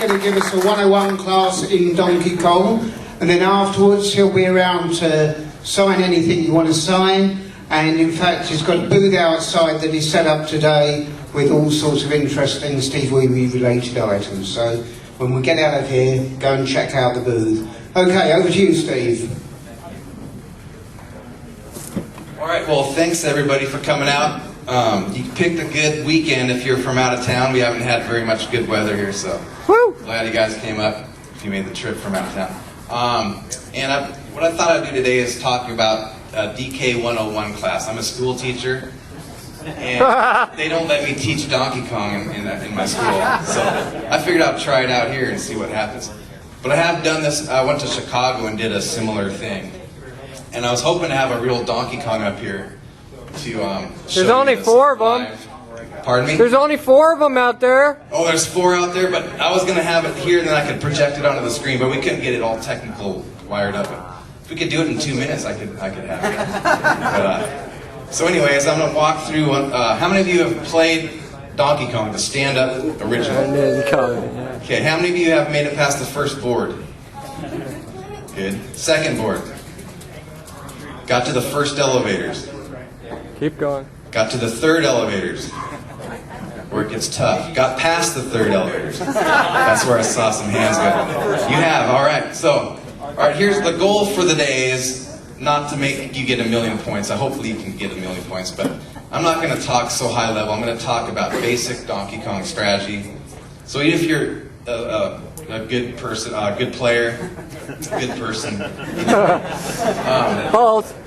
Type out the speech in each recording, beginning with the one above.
going to give us a 101 class in Donkey Kong, and then afterwards he'll be around to sign anything you want to sign. And in fact, he's got a booth outside that he's set up today with all sorts of interesting Steve Wiebe related items. So when we get out of here, go and check out the booth. Okay, over to you, Steve. All right, well, thanks everybody for coming out. You picked a good weekend if you're from out of town. We haven't had very much good weather here, so glad you guys came up if you made the trip from out of town. What I thought I'd do today is talk about DK 101 class. I'm a school teacher, and they don't let me teach Donkey Kong in my school, so I figured I'd try it out here and see what happens. But I have done this. I went to Chicago and did a similar thing, and I was hoping to have a real Donkey Kong up here to show There's only 4 of them. live. Pardon me? There's only 4 of them out there. Oh, there's 4 out there, but I was going to have it here and then I could project it onto the screen, but we couldn't get it all technical wired up. If we could do it in 2 minutes, I could have it. But, so anyways, I'm going to walk through. How many of you have played Donkey Kong, the stand-up original? Okay, how many of you have made it past the first board? Good. Second board. Got to the first elevators. Keep going. Got to the third elevators, where it gets tough. Got past the third elevators. That's where I saw some hands go. You have, all right. So, all right, here's the goal for the day is not to make you get 1,000,000 points. Hopefully you can get 1,000,000 points, but I'm not going to talk so high level. I'm going to talk about basic Donkey Kong strategy. So if you're a good person, a good player, good person,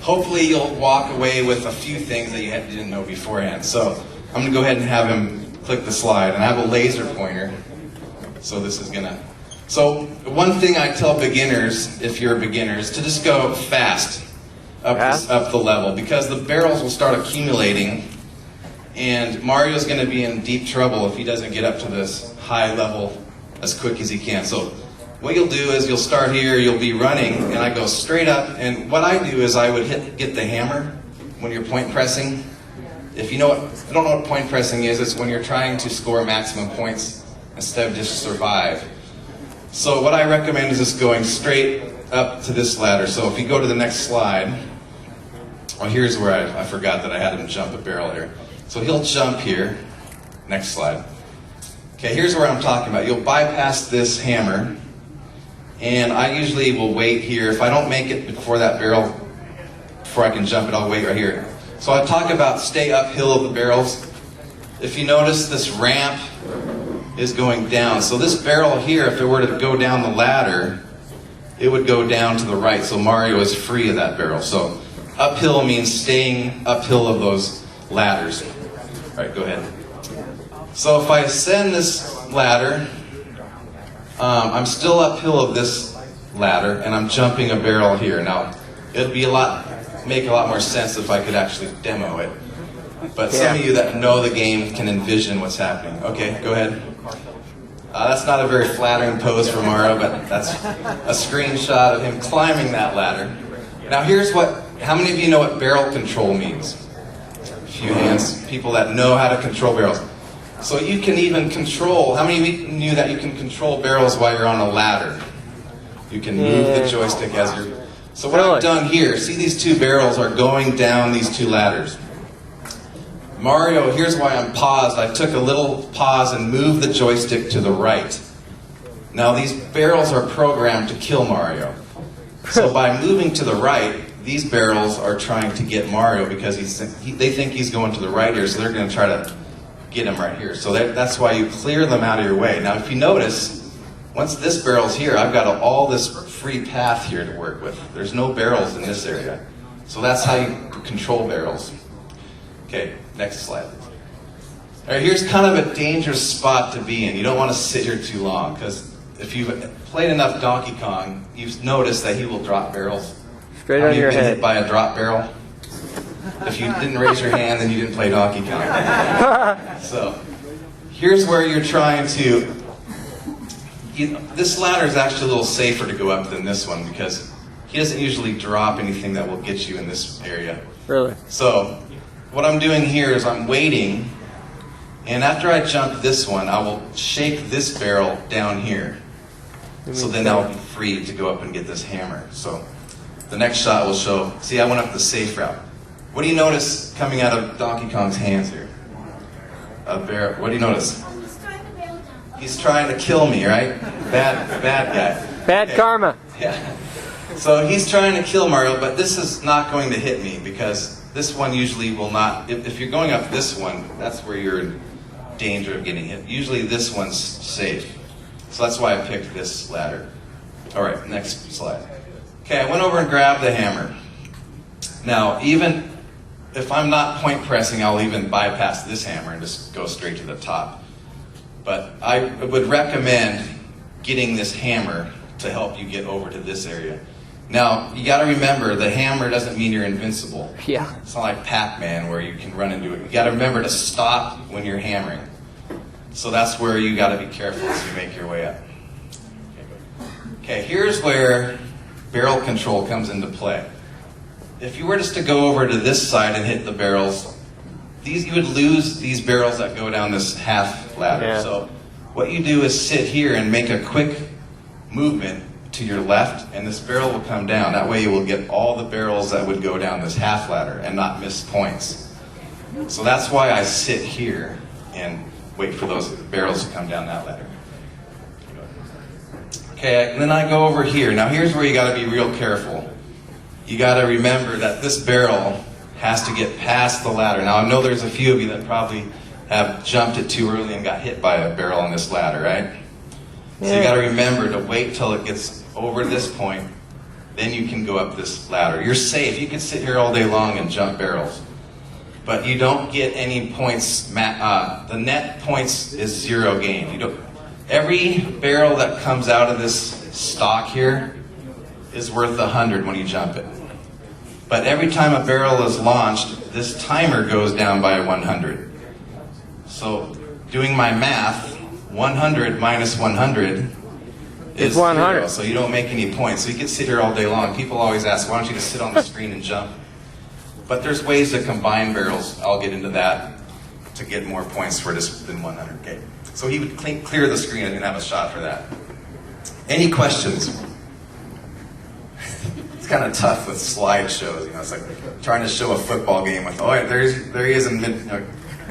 hopefully you'll walk away with a few things that you didn't know beforehand. So I'm going to go ahead and have him click the slide, and I have a laser pointer. So this is going to... So one thing I tell beginners, if you're beginners, to just go fast up the level, because the barrels will start accumulating, and Mario's going to be in deep trouble if he doesn't get up to this high level as quick as he can. So what you'll do is you'll start here, you'll be running, and I go straight up, and what I do is I would get the hammer when you're point pressing. If you don't know what point pressing is, it's when you're trying to score maximum points instead of just survive. So what I recommend is just going straight up to this ladder. So if you go to the next slide, well, here's where I forgot that I had him jump a barrel here. So he'll jump here. Next slide. Okay, here's where I'm talking about. You'll bypass this hammer, and I usually will wait here. If I don't make it before that barrel, before I can jump it, I'll wait right here. So I talk about stay uphill of the barrels. If you notice, this ramp is going down. So this barrel here, if it were to go down the ladder, it would go down to the right. So Mario is free of that barrel. So uphill means staying uphill of those ladders. All right, go ahead. So if I ascend this ladder, I'm still uphill of this ladder, and I'm jumping a barrel here. Now, it'd be make a lot more sense if I could actually demo it. But some of you that know the game can envision what's happening. Okay, go ahead. That's not a very flattering pose for Mario, but that's a screenshot of him climbing that ladder. Now here's how many of you know what barrel control means? A few hands, people that know how to control barrels. So you can even control, how many of you knew that you can control barrels while you're on a ladder? You can move the joystick as you're... So what I've done here, see these 2 barrels are going down these 2 ladders. Mario, here's why I'm paused. I took a little pause and moved the joystick to the right. Now these barrels are programmed to kill Mario. So by moving to the right, these barrels are trying to get Mario because they think he's going to the right here, so they're going to try to get him right here. So that's why you clear them out of your way. Now if you notice, once this barrel's here, I've got all this free path here to work with. There's no barrels in this area. So that's how you control barrels. Okay, next slide. All right, here's kind of a dangerous spot to be in. You don't want to sit here too long, because if you've played enough Donkey Kong, you've noticed that he will drop barrels. Straight on your head. Hit by a drop barrel? If you didn't raise your hand, then you didn't play Donkey Kong. So, here's where you're trying to... this ladder is actually a little safer to go up than this one, because he doesn't usually drop anything that will get you in this area. Really? So, what I'm doing here is I'm waiting, And after I jump this one, I will shake this barrel down here. So then I'll be free to go up and get this hammer. So the next shot will show, see, I went up the safe route. What do you notice coming out of Donkey Kong's hands here? A barrel. What do you notice? He's trying to kill me, right? Bad guy. Bad karma. Yeah. So he's trying to kill Mario, but this is not going to hit me because this one usually will not. If you're going up this one, that's where you're in danger of getting hit. Usually this one's safe. So that's why I picked this ladder. All right, next slide. Okay, I went over and grabbed the hammer. Now, even if I'm not point pressing, I'll even bypass this hammer and just go straight to the top. But I would recommend getting this hammer to help you get over to this area. Now, you got to remember, the hammer doesn't mean you're invincible. Yeah. It's not like Pac-Man where you can run into it. You got to remember to stop when you're hammering. So that's where you got to be careful as you make your way up. Okay, here's where barrel control comes into play. If you were just to go over to this side and hit the barrels, you would lose these barrels that go down this half ladder. Yeah. So what you do is sit here and make a quick movement to your left, and this barrel will come down. That way you will get all the barrels that would go down this half ladder and not miss points. So that's why I sit here and wait for those barrels to come down that ladder. Okay, and then I go over here. Now here's where you got to be real careful. You got to remember that this barrel has to get past the ladder. Now I know there's a few of you that probably have jumped it too early and got hit by a barrel on this ladder, right? So you got to remember to wait till it gets over this point, then you can go up this ladder. You're safe. You can sit here all day long and jump barrels, but you don't get any points. The net points is 0 gain. You don't. Every barrel that comes out of this stock here is worth 100 when you jump it. But every time a barrel is launched, this timer goes down by 100. So doing my math, 100 minus 100 is 100. 0, so you don't make any points. So you can sit here all day long. People always ask, why don't you just sit on the screen and jump? But there's ways to combine barrels. I'll get into that to get more points for just than 100. Okay. So he would clear the screen and have a shot for that. Any questions? It's kind of tough with slideshows. You know, it's like trying to show a football game with, oh, there he is in mid.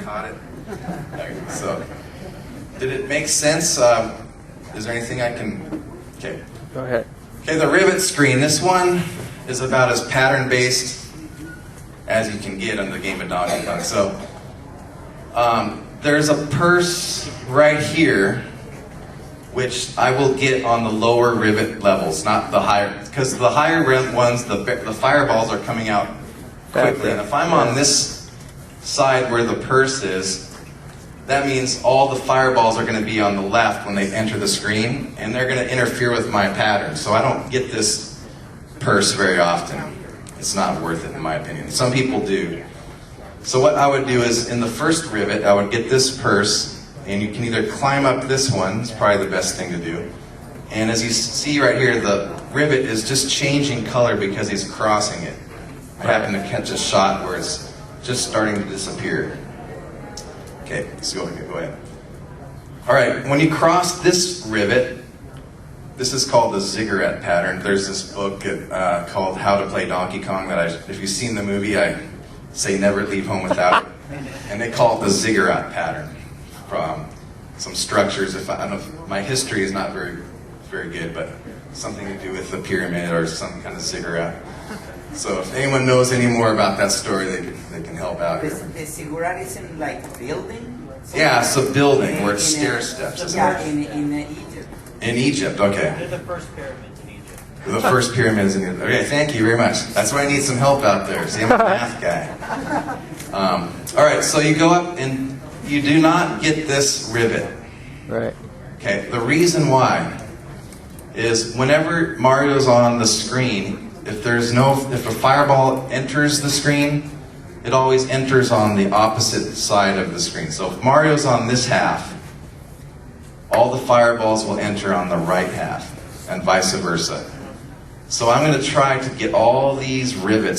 Caught it. So, did it make sense? Is there anything I can? Okay. Go ahead. Okay, the rivet screen. This one is about as pattern-based as you can get on the game of Donkey Kong. So, there's a purse right here, which I will get on the lower rivet levels, not the higher, because the higher ones, the fireballs are coming out quickly. And if I'm on this side where the purse is, that means all the fireballs are going to be on the left when they enter the screen, and they're going to interfere with my pattern. So I don't get this purse very often. It's not worth it, in my opinion. Some people do. So what I would do is, in the first rivet, I would get this purse, and you can either climb up this one, it's probably the best thing to do. And as you see right here, the rivet is just changing color because he's crossing it. I happen to catch a shot where it's just starting to disappear. Okay, so go ahead. All right, when you cross this rivet, this is called the ziggurat pattern. There's this book called How to Play Donkey Kong that if you've seen the movie, I say never leave home without it. And they call it the ziggurat pattern from some structures. I don't know if my history is not very good, but something to do with the pyramid or some kind of ziggurat. So if anyone knows any more about that story, they can help out here. The ziggurat is in like building? Yeah, it's a building where it's stair steps, isn't Yeah, it? in Egypt. In Egypt, okay. They're the first pyramids in Egypt. The first pyramids in Egypt. Okay, thank you very much. That's why I need some help out there. See, I'm a math guy. All right, so you go up and you do not get this rivet. Right. Okay, the reason why is whenever Mario's on the screen, if a fireball enters the screen, it always enters on the opposite side of the screen. So if Mario's on this half, all the fireballs will enter on the right half, and vice versa. So I'm going to try to get all these rivets